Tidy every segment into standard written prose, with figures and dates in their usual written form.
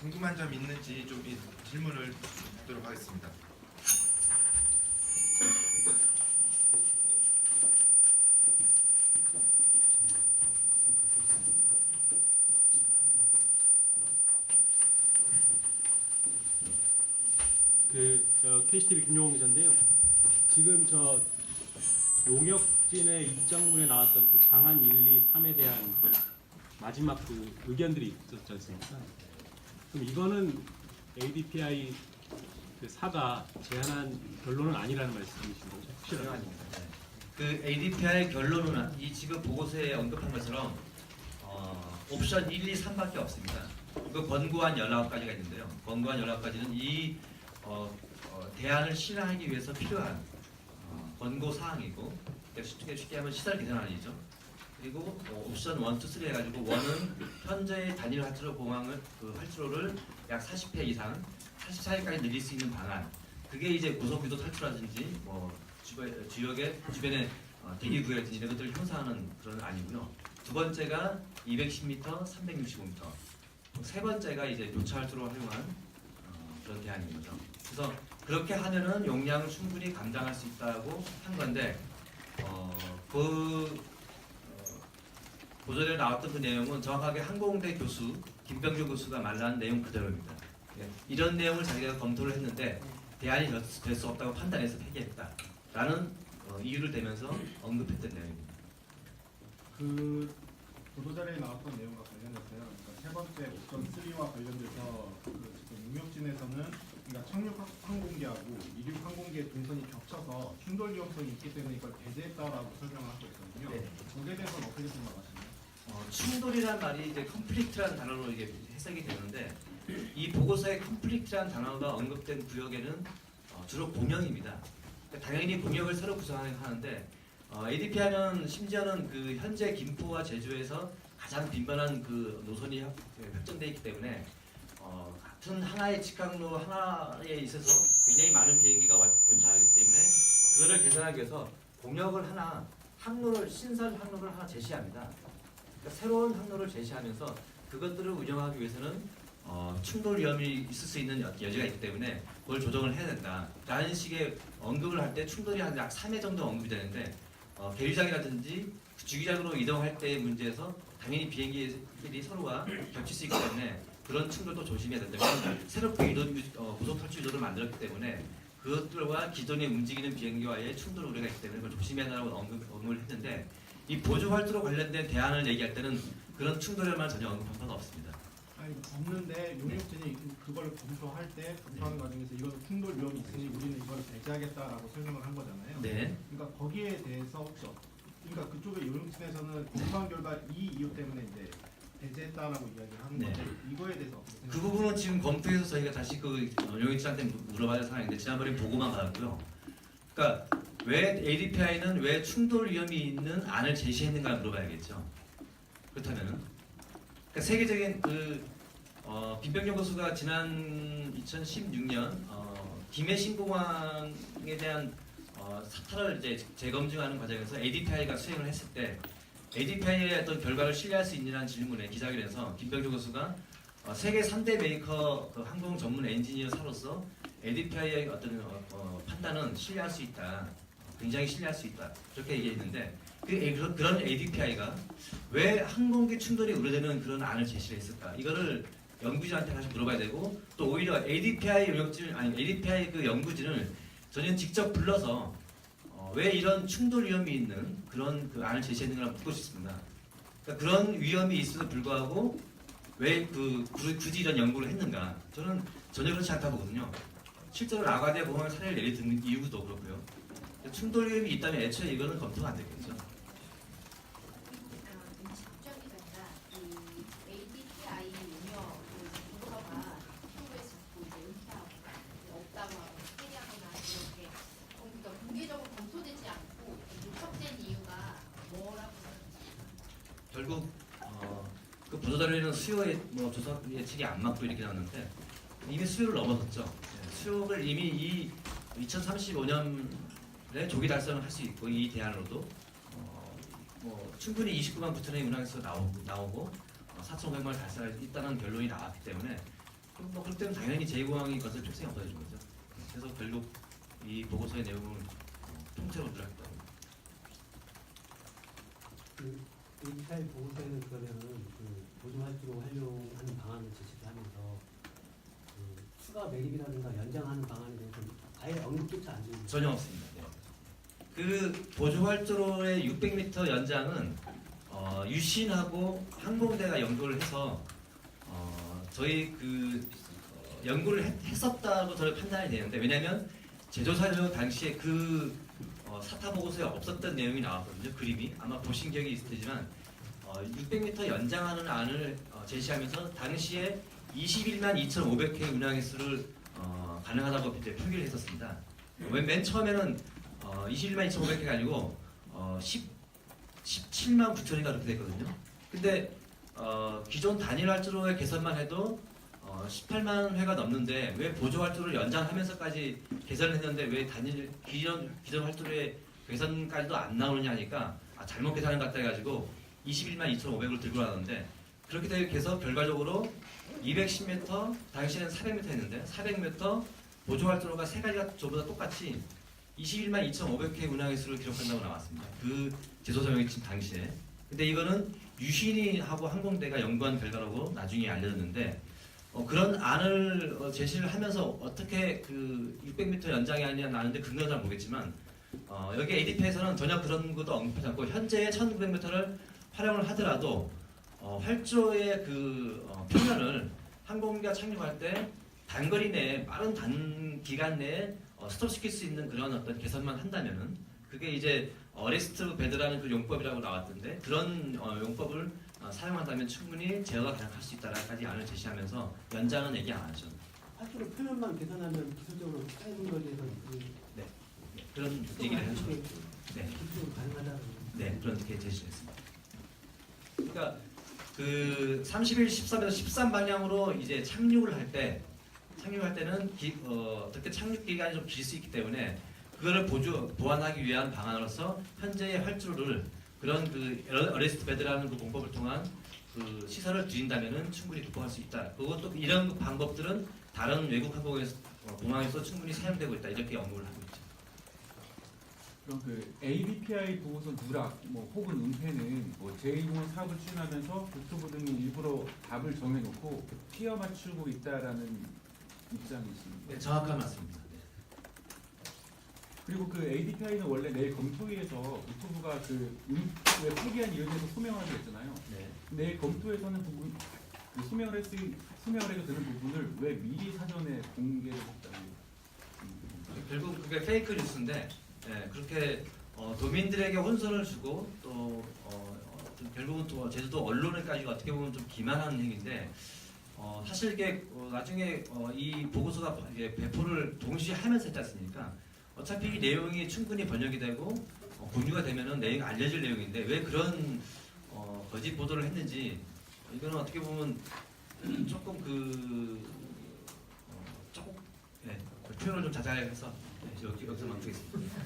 궁금한 점 있는지 좀 질문을 드리도록 하겠습니다. KCTV 김용호 기자인데요. 지금 용역진의 입장문에 나왔던 그 방안 1, 2, 3에 대한 마지막 그 의견들이 있었지 않습니까? 그럼 이거는 ADPI 그 사가 제안한 결론은 아니라는 말씀이신 거죠? 그건 아닙니다. 네. 그 ADPI 결론은 이 지금 보고서에 언급한 것처럼 옵션 1, 2, 3밖에 없습니다. 그 권고안 19가지가 있는데요. 권고안 19가지는 이 대안을 실행하기 위해서 필요한 권고 사항이고, 쉽게 하면 시설 개선안이죠. 그리고 옵션 1, 2, 3 해가지고 1은 현재의 단일 활주로 공항을 활주로를 약 40회 이상 44회까지 늘릴 수 있는 방안. 그게 이제 고속유도 탈출하든지 주변에 대기구역이든지 이런 것들을 형성하는 그런 안이고요. 두 번째가 210m, 365m. 세 번째가 이제 교차 활주로 활용한 그런 대안인 거죠. 그래서 그렇게 하면은 용량을 충분히 감당할 수 있다고 한 건데, 보도에 나왔던 그 내용은 정확하게 항공대 교수 김병주 교수가 말한 내용 그대로입니다. 이런 내용을 자기가 검토를 했는데 대안이 될 수 없다고 판단해서 폐기했다라는 이유를 대면서 언급했던 내용입니다. 그 보도자료에 나왔던 내용과 관련해서요. 그러니까 세 번째 옵션 3와 관련돼서 지금 용역진에서는 그러니까 착륙 항공기하고 이륙 항공기의 동선이 겹쳐서 충돌 위험성이 있기 때문에 이걸 배제했다라고 설명을 하고 있거든요. 네. 거기에 대해서는 어떻게 생각하시나요? 충돌이란 말이 이제 컨플릭트라는 단어로 이게 해석이 되는데, 이 보고서에 컨플릭트라는 단어가 언급된 구역에는 주로 공역입니다. 그러니까 당연히 공역을 새로 구성하는데 ADPI는 심지어는 그 현재 김포와 제주에서 가장 빈번한 그 노선이 확정되어 있기 때문에 같은 하나의 직항로 하나에 있어서 굉장히 많은 비행기가 교차하기 때문에 그거를 개선하기 위해서 공역을 하나, 신설 항로를 하나 제시합니다. 그러니까 새로운 항로를 제시하면서 그것들을 운영하기 위해서는 충돌 위험이 있을 수 있는 여지가 있기 때문에 그걸 조정을 해야 된다라는 식의 언급을 할 때 충돌이 한 약 3회 정도 언급이 되는데, 계류장이라든지 주기장으로 이동할 때의 문제에서 당연히 비행기들이 서로가 겹칠 수 있기 때문에 그런 충돌도 조심해야 된다. 새롭게 고속 탈출 유도를 만들었기 때문에 그것들과 기존에 움직이는 비행기와의 충돌 우려가 있기 때문에 그걸 조심해야 한다고 언급을 했는데, 이 보조 활주로 관련된 대안을 얘기할 때는 그런 충돌에만 전혀 언급한 바가 없습니다. 아니 없는데 용역진이 그걸 검토할 때 검토하는 과정에서 이건 충돌 위험이 있으니 우리는 이걸 배제하겠다라고 설명을 한 거잖아요. 네. 그러니까 거기에 대해서 혹시 그러니까 그쪽의 용역진에서는 검토한 결과 이 이유 때문에 이제 배제했다라고 이야기를 하는 네. 건데 이거에 대해서 어떻게 그 생각하세요? 부분은 지금 검토해서 저희가 다시 용역진한테 물어봐야 할 상황인데, 지난번에 보고만 받았고요. 그러니까 왜 ADPI는 왜 충돌 위험이 있는 안을 제시했는가 물어봐야겠죠. 그렇다면은 세계적인 김병준 교수가 지난 2016년 김해 신공항에 대한 사탈을 이제 재검증하는 과정에서 ADPI가 수행을 했을 때 ADPI의 어떤 결과를 신뢰할 수 있느냐는 질문에 기자회견에서 김병준 교수가 세계 3대 메이커 항공 전문 엔지니어사로서 ADPI의 어떤 판단은 신뢰할 수 있다. 굉장히 신뢰할 수 있다. 그렇게 얘기했는데 그런 ADPI가 왜 항공기 충돌이 우려되는 그런 안을 제시를 했을까? 이거를 연구진한테 다시 물어봐야 되고, 또 오히려 ADPI 그 연구진을 저는 직접 불러서 왜 이런 충돌 위험이 있는 그런 그 안을 제시했는가 묻고 싶습니다. 그러니까 그런 위험이 있음에도 불구하고 왜 굳이 이런 연구를 했는가? 저는 전혀 그렇지 않다고 보거든요. 실제로 라과디아 공항을 사례를 내리든 이유도 그렇고요. 충돌 위험이 있다면 애초에 이거는 검토가 안 됐겠죠. 직접이 된다. 이 ADPI 용역 부서가 정부에서 자꾸 이제 은폐하고 없다고 하고 폐기하거나 이렇게 그러니까 공개적으로 검토되지 않고 누적된 이유가 뭐라고 생각하세요? 결국 그 보도자료에는 수요의 조사 예측이 안 맞고 이렇게 나왔는데 이미 수요를 넘어섰죠. 수요를 이미 2035년에 조기 달성을 할 수 있고, 이 대안으로도 충분히 29만 9천의 운항에서 나오고 4,500만 달성할 수 있다는 결론이 나왔기 때문에 그럼 뭐 그럴 때는 당연히 제2공항이 건설 필요성이 없어지는 거죠. 그래서 결국 이 보고서의 내용을 통째로 누락했다고. 그 API 보고서에는 그러면은 그 보조 활주로 활용하는 방안을 제시를 하면서 그 추가 매립이라든가 연장하는 방안에 대해서 아예 언급조차 안 되는 전혀 없습니다. 네. 그 보조 활주로의 600m 연장은 유신하고 항공대가 연구를 해서 저희 연구를 했었다고 저는 판단이 되는데, 왜냐하면 제조사료 당시에 사타 보고서에 없었던 내용이 나왔거든요. 그림이 아마 보신 기억이 있을 테지만 600m 연장하는 안을 제시하면서 당시에 21만 2,500회 운항 횟수를 가능하다고 이제 표기를 했었습니다. 맨 처음에는 21만 2,500회가 아니고 17만 9천회가 그렇게 됐거든요. 근데 기존 단일 활주로의 개선만 해도 18만 회가 넘는데 왜 보조 활주로를 연장하면서까지 개선을 했는데 왜 기존 활주로의 개선까지도 안 나오느냐 하니까 잘못 계산한 것 같아 해가지고 21만 2,500을 들고 나왔는데, 그렇게 돼서 결과적으로 210m, 당시에는 400m 했는데 400m 보조 활주로가 세 가지가 저보다 똑같이 21만 2,500회 운항 횟수를 기록한다고 나왔습니다. 그 제조사명이 친 당시에. 근데 이거는 유신이 하고 항공대가 연구한 결과라고 나중에 알려졌는데, 그런 안을 제시를 하면서 어떻게 그 600m 연장이 아니냐 나는데 근거는 잘 모르겠지만 여기 ADP에서는 전혀 그런 것도 언급하지 않고 현재의 1900m를 활용을 하더라도 활주로의 표면을 항공기가 착륙할 때 단거리 내에 빠른 단기간 내에 스톱시킬 수 있는 그런 어떤 개선만 한다면은 그게 이제 어레스트 베드라는 그 용법이라고 나왔던데, 그런 용법을 사용한다면 충분히 제어가 가능할 수 있다라까지 안을 제시하면서 연장은 얘기 안 하죠. 활주로 표면만 개선하면 기술적으로 짧은 거리에서 그런 얘기를 하죠. 네. 기술적으로 가능하다는. 네, 그렇게 제시했습니다. 그러니까 그 31, 13에서 13 방향으로 이제 착륙을 할 때는 어떻게 착륙 기간이 좀 길 수 있기 때문에 그거를 보완하기 위한 방안으로서 현재의 활주로를 그런 어레스트 베드라는 그 공법을 통한 그 시설을 들인다면은 충분히 극복할 수 있다. 그것도 이런 방법들은 다른 외국 공항에서 충분히 사용되고 있다. 이렇게 연구를 하고 있죠. 그럼 그 ADPI 보고서 누락, 혹은 은폐는 제2공항 사업을 추진하면서 국토부 등이 일부러 답을 정해놓고 피어 맞추고 있다라는 입장이십니다. 네, 정확한 말씀입니다. 네. 그리고 그 ADPI는 원래 내일 검토위에서 국토부가 왜 폐기한 이유에 대해서 소명하게 했잖아요. 네. 내일 검토에서는 소명을 해서 되는 부분을 왜 미리 사전에 공개를 했다고? 결국 그게 페이크 뉴스인데, 그렇게 도민들에게 혼선을 주고 또 결국은 또 제주도 언론에까지 어떻게 보면 좀 기만하는 행위인데, 사실 이게 나중에 이 보고서가 배포를 동시에 하면서 했지 않습니까? 어차피 이 내용이 충분히 번역이 되고 공유가 되면은 내용이 알려질 내용인데 왜 그런 거짓 보도를 했는지, 이거는 어떻게 보면 조금 표현을 좀 자제해서 여기서 멈추겠습니다.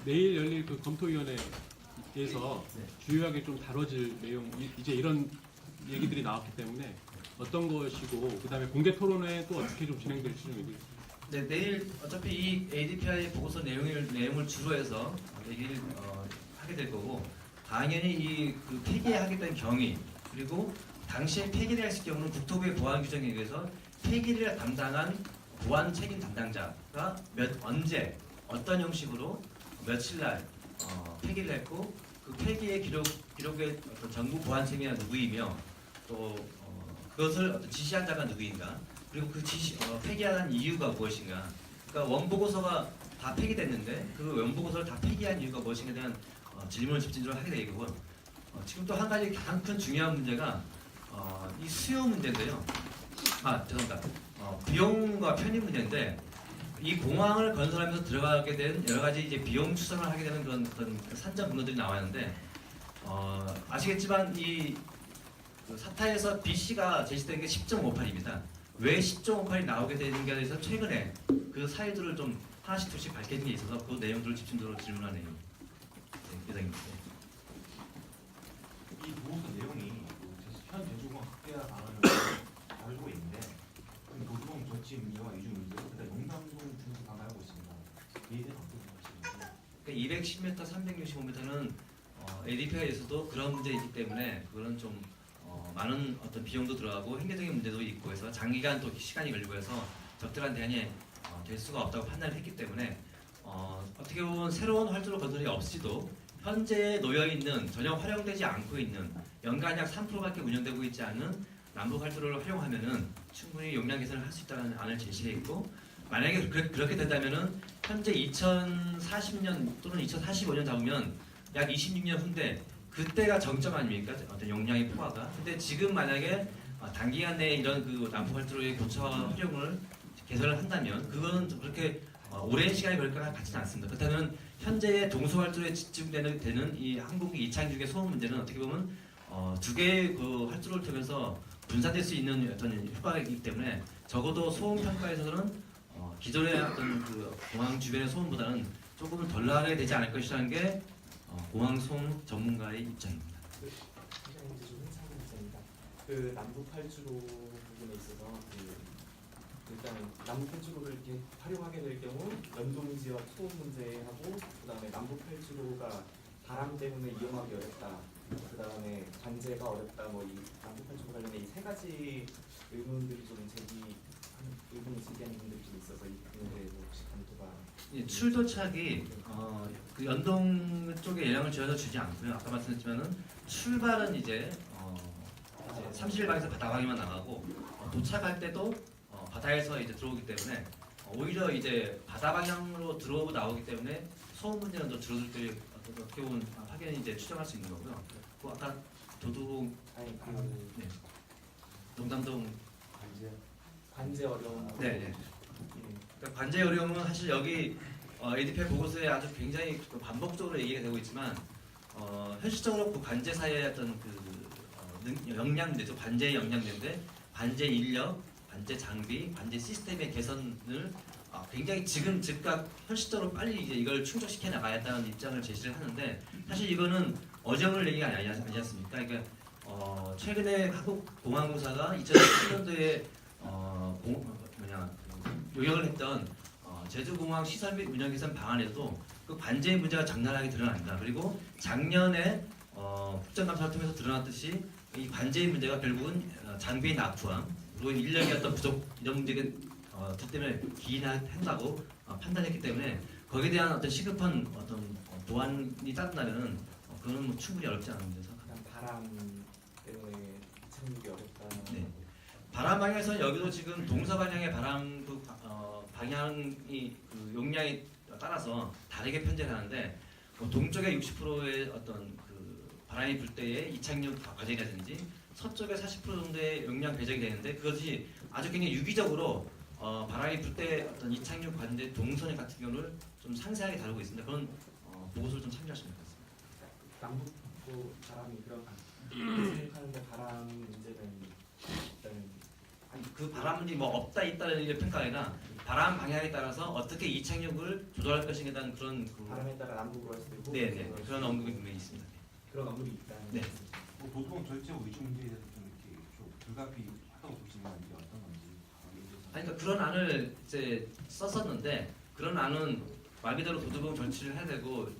내일 열릴 그 검토위원회에서 주요하게 좀 다뤄질 내용, 이제 이런 얘기들이 나왔기 때문에 어떤 것이고, 그다음에 공개 토론회 또 어떻게 좀 진행될지 좀 얘기해 주세요. 네, 내일 어차피 이 ADPI 보고서 내용을 주로 해서 얘기를 하게 될 거고, 당연히 그 폐기하겠다는 경위, 그리고 당시에 폐기를 했을 경우는 국토부의 보안 규정에 의해서 폐기를 담당한 보안 책임 담당자가 언제 어떤 형식으로 며칠 날 폐기를 했고, 그 폐기의 기록의 어떤 정부 보안 책임이 누구이며 또 그것을 어떤 지시한 자가 누구인가, 그리고 그 폐기한 이유가 무엇인가. 그러니까 원보고서가 다 폐기됐는데 그 원보고서를 다 폐기한 이유가 무엇인가에 대한 질문을 집중적으로 하게 되고, 지금 또 한 가지 가장 큰 중요한 문제가 이 수요 문제인데요. 죄송합니다. 비용과 편의 문제인데, 이 공항을 건설하면서 들어가게 된 여러 가지 이제 비용 추산을 하게 되는 그런 어떤 산정 근거들이 나와 있는데, 아시겠지만 그 사타에서 BC가 제시된 게 10.58입니다. 왜 10.58이 나오게 되는지에 대해서 최근에 그 사유들을 좀 하나씩 둘씩 밝혀진 게 있어서 그 내용들을 집중적으로 질문하는 예정입니다. 이 보고서 내용이 현 제주공항 확대 방안을 가지고 있는데 복지 문제와 이주 문제, 그다음 용담동 중수 강화하고 있습니다. 이에 대한 어떤 말씀이세요? 그러니까 210m, 365m는 ADPI에서도 그런 문제이기 때문에 그거는 좀 많은 어떤 비용도 들어가고 행정적인 문제도 있고 해서 장기간 또 시간이 걸리고 해서 적절한 대안이 될 수가 없다고 판단을 했기 때문에 어떻게 보면 새로운 활주로 건설이 없이도 현재 놓여 있는 전혀 활용되지 않고 있는 연간 약 3%밖에 운영되고 있지 않은 남북 활주로를 활용하면은 충분히 용량 개선을 할 수 있다는 안을 제시했고, 만약에 그렇게 된다면은 현재 2040년 또는 2045년 잡으면 약 26년 후인데 그때가 정점 아닙니까? 어떤 용량의 포화가. 근데 지금 만약에 단기간 내에 이런 그 남북 활주로의 고차와 활용을 개선을 한다면 그거는 그렇게 오랜 시간이 걸릴 것 같지는 않습니다. 그렇다면 현재의 동서활주로에 집중되는 이 항공기 이착륙의 소음 문제는 어떻게 보면 두 개의 그 활주로를 통해서 분산될 수 있는 어떤 효과가 있기 때문에 적어도 소음 평가에서는 기존의 어떤 그 공항 주변의 소음보다는 조금은 덜 나게 되지 않을 것이라는 게 공항 소음 전문가의 입장입니다. 굉장히 이제 좀 회사하는 입장입니다. 그 남북 활주로 부분에 있어서 일단 남북 활주로를 이렇게 활용하게 될 경우 연동 지역 소음 문제하고 그다음에 남북 활주로가 바람 때문에 이용하기 어렵다. 그다음에 관제가 어렵다. 뭐 이 남북 활주로 관련해 이 세 가지 의문들이 좀 의문을 제기하는 분들이 좀 있어서 이 부분에 대해서 혹시 검토가 출도착이 그 연동 쪽에 예량을 지어서 주지 않고요. 아까 말씀드렸지만은 출발은 이제 30일 방에서 바다 방에만 나가고 도착할 때도 바다에서 이제 들어오기 때문에 오히려 이제 바다 방향으로 들어오고 나오기 때문에 소음 문제는 더 줄어들 때 어떻게 보면 확연히 이제 추정할 수 있는 거고요. 그 아까 도둑 네. 농담동 관제 어려움. 네. 그러니까 관제 어려움은 사실 여기 ADPI 보고서에 아주 굉장히 반복적으로 얘기가 되고 있지만 현실적으로 그 관제 사이의 어떤 역량 문제죠. 관제의 역량 문제인데 관제 인력, 관제 장비, 관제 시스템의 개선을 굉장히 지금 즉각 현실적으로 빨리 이제 이걸 충족시켜 나가야겠다는 입장을 제시를 하는데 사실 이거는 어제 오늘 얘기가 아니지 않습니까? 그러니까 최근에 한국공항공사가 2017년도에 요약을 했던 제주공항 시설 및 운영 개선 방안에도 그 관제의 문제가 적나라하게 드러납니다. 그리고 작년에 국정감사를 통해서 드러났듯이 이 관제의 문제가 결국은 장비의 낙후함, 그리고 인력의 어떤 부족 이런 문제가 때문에 기인한다고 판단했기 때문에 거기에 대한 어떤 시급한 어떤 보완이 따른다면은 그거는 뭐 충분히 어렵지 않은 데서. 바람 때문에 착륙이 어렵다. 네. 바람 방향에서는 여기도 지금 동서 방향의 바람 방향이 그 용량에 따라서 다르게 편제를 하는데 동쪽에 60%의 어떤 그 바람이 불 때의 이착륙 과정이라든지 서쪽에 40% 정도의 용량 배정이 되는데 그것이 아주 굉장히 유기적으로 바람이 불 때 어떤 이착륙 관제 동선 같은 경우를 좀 상세하게 다루고 있습니다. 그런 보고서를 좀 참조하시면 되겠습니다. 남북부 바람이 생각하는데 바람 문제는 일단 그 바람 문제 뭐 없다 있다는 게 평가가 아니라 바람 방향에 따라서 어떻게 이착륙을 조절할 것인가에 대한 그런 바람에 따라 남북으로 할 수도 있고 네네 그런 언급이 분명히 있습니다. 그런 언급이 있다. 네. 도둑 절제 위주 문제에 대해서 좀 이렇게 좀 불가피하다고 보시는 건지 어떤 건지. 아니, 그러니까 그런 안을 이제 썼었는데 그런 안은 말 그대로 도둑은 절취를 해야 되고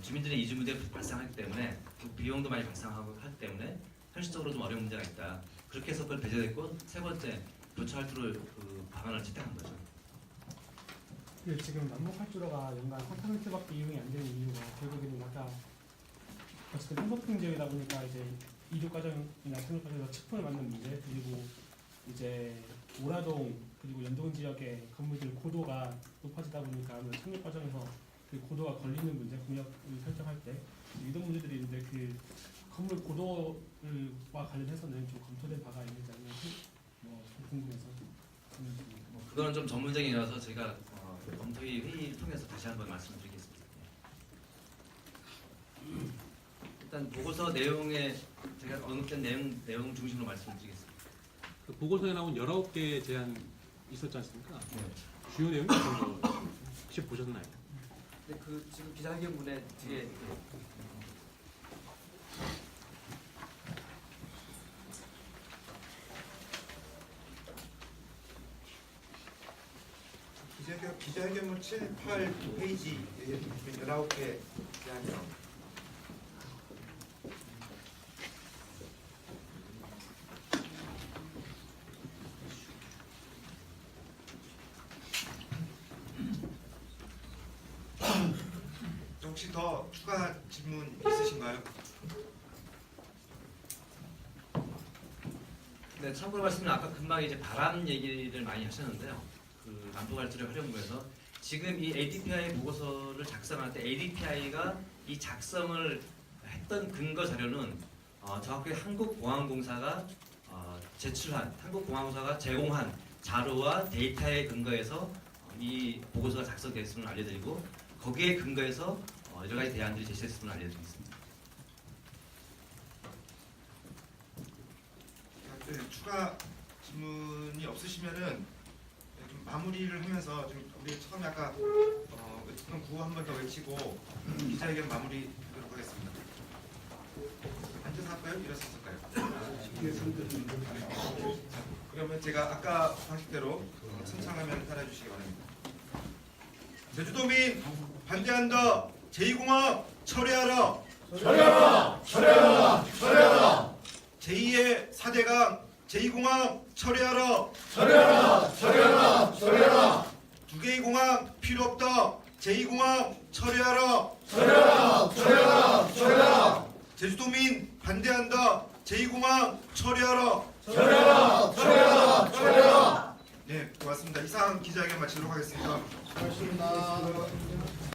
주민들의 이주 문제가 발생하기 때문에 그 비용도 많이 발생하고 하기 때문에 현실적으로 좀 어려운 문제가 있다. 그렇게 해서 그걸 배제됐고 세 번째 교차 활주로 그 방안을 채택한 거죠. 그 지금 남북 활주로가 연간 3%밖에 이용이 안 되는 이유가 결국에는 아까 어쨌든 행복행 지역이다 보니까 이제 이주 과정이나 착륙 과정에서 측분을 맞는 문제 그리고 이제 오라동 그리고 연동 지역의 건물들 고도가 높아지다 보니까 착륙 과정에서 그 고도가 걸리는 문제 공역을 설정할 때 이런 문제들이 있는데 그 건물 고도와 관련해서는 좀 검토된 바가 있는지 아니면 뭐 궁금해서 그거는 좀 전문적이라서 제가 검토위 회의를 통해서 다시 한번 말씀드리겠습니다. 일단 보고서 내용에 제가 언급된 내용 중심으로 말씀드리겠습니다. 그 보고서에 나온 19개의 제안 있었지 않습니까? 네. 주요 내용이 어떤 거 혹시 보셨나요? 근데 그 지금 기자회견문에 뒤에 기자회견문 7, 8 페이지 19개 대한요. 혹시 더 추가 질문 있으신가요? 네, 참고로 말씀은 아까 금방 이제 바람 얘기를 많이 하셨는데요. 그 남북할지를 활용부에서 지금 이 ADPI 보고서를 작성할 때 ADPI가 이 작성을 했던 근거 자료는 정확히 한국공항공사가 한국공항공사가 제공한 자료와 데이터에 근거해서 이 보고서가 작성됐음을 알려드리고 거기에 근거해서 여러 가지 대안들이 제시됐음을 알려드리겠습니다. 네, 추가 질문이 없으시면은 좀 마무리를 하면서 좀 우리 처음에 아까 그럼 구호 한 번 더 외치고 기자회견 마무리하도록 하겠습니다. 앉아서 할까요? 일어서 할까요? 그러면 제가 아까 방식대로 선창하면 따라해주시기 바랍니다. 제주도민 반대한다. 제2공항 철회하라. 철회하라. 철회하라. 철회하라. 제2의 4대강 제2공항 철회하라. 철회하라. 철회하라. 철회하라. 두 개의 공항 필요 없다. 제2공항 철회하라. 철회하라. 철회하라. 철회하라. 제주도민 반대한다. 제2공항 철회하라. 철회하라. 철회하라. 철회하라. 네, 고맙습니다. 이상 기자회견 마치도록 하겠습니다. 고맙습니다.